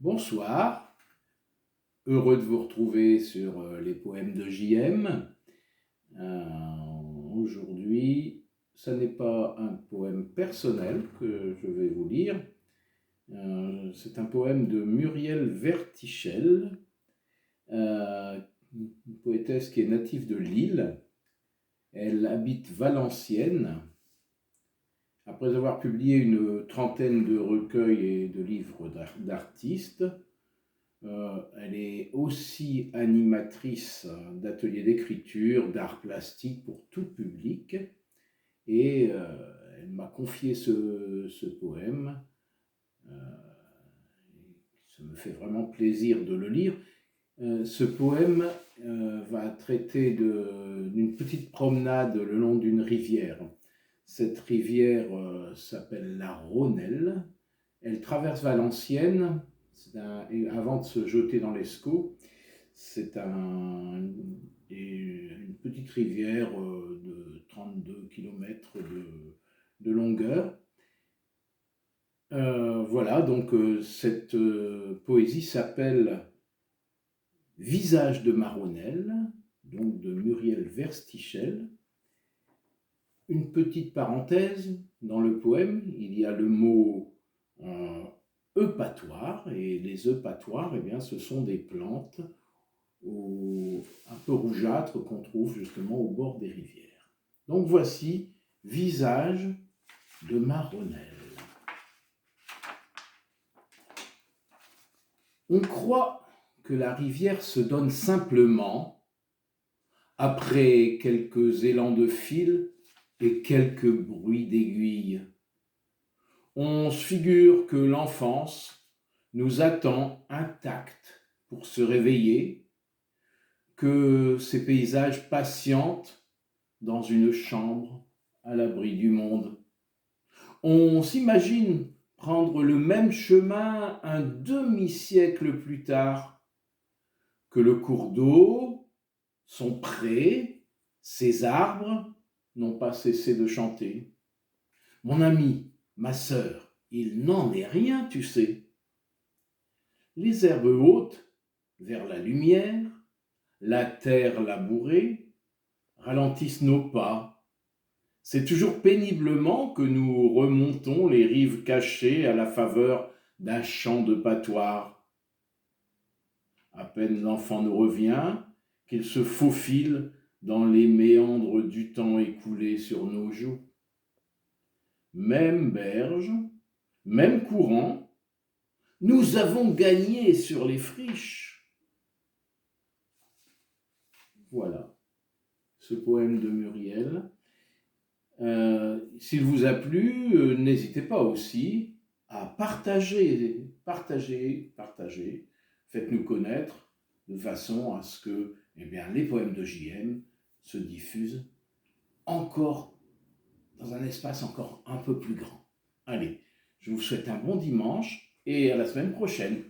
Bonsoir, heureux de vous retrouver sur les poèmes de JM. Aujourd'hui, ce n'est pas un poème personnel que je vais vous lire, c'est un poème de Muriel Vertichel, une poétesse qui est native de Lille. Elle habite Valenciennes. Après avoir publié une trentaine de recueils et de livres d'artistes, elle est aussi animatrice d'ateliers d'écriture, d'art plastique pour tout public. Et elle m'a confié ce poème. Ça me fait vraiment plaisir de le lire. Ce poème va traiter d'une petite promenade le long d'une rivière. Cette rivière s'appelle la Rhônelle. Elle traverse Valenciennes avant de se jeter dans l'Escaut. C'est une petite rivière de 32 km de longueur. Voilà, donc cette poésie s'appelle Visage de ma Rhônelle, donc de Muriel Vertichel. Une petite parenthèse, dans le poème, il y a le mot eupatoire, et les eupatoires, eh bien, ce sont des plantes un peu rougeâtres qu'on trouve justement au bord des rivières. Donc voici Visage de ma Rhônelle. On croit que la rivière se donne simplement après quelques élans de fil et quelques bruits d'aiguilles. On se figure que l'enfance nous attend intacte pour se réveiller, que ces paysages patientent dans une chambre à l'abri du monde. On s'imagine prendre le même chemin un demi-siècle plus tard, que le cours d'eau, son pré, ses arbres n'ont pas cessé de chanter. Mon ami, ma sœur, il n'en est rien, tu sais. Les herbes hautes, vers la lumière, la terre labourée, ralentissent nos pas. C'est toujours péniblement que nous remontons les rives cachées à la faveur d'un chant de patois. À peine l'enfant nous revient, qu'il se faufile dans les méandres du temps écoulé sur nos joues. Même berge, même courant, nous avons gagné sur les friches. Voilà, ce poème de Muriel. S'il vous a plu, n'hésitez pas aussi à partager. Faites-nous connaître de façon à ce que les poèmes de JM se diffusent encore dans un espace encore un peu plus grand. Allez, je vous souhaite un bon dimanche et à la semaine prochaine.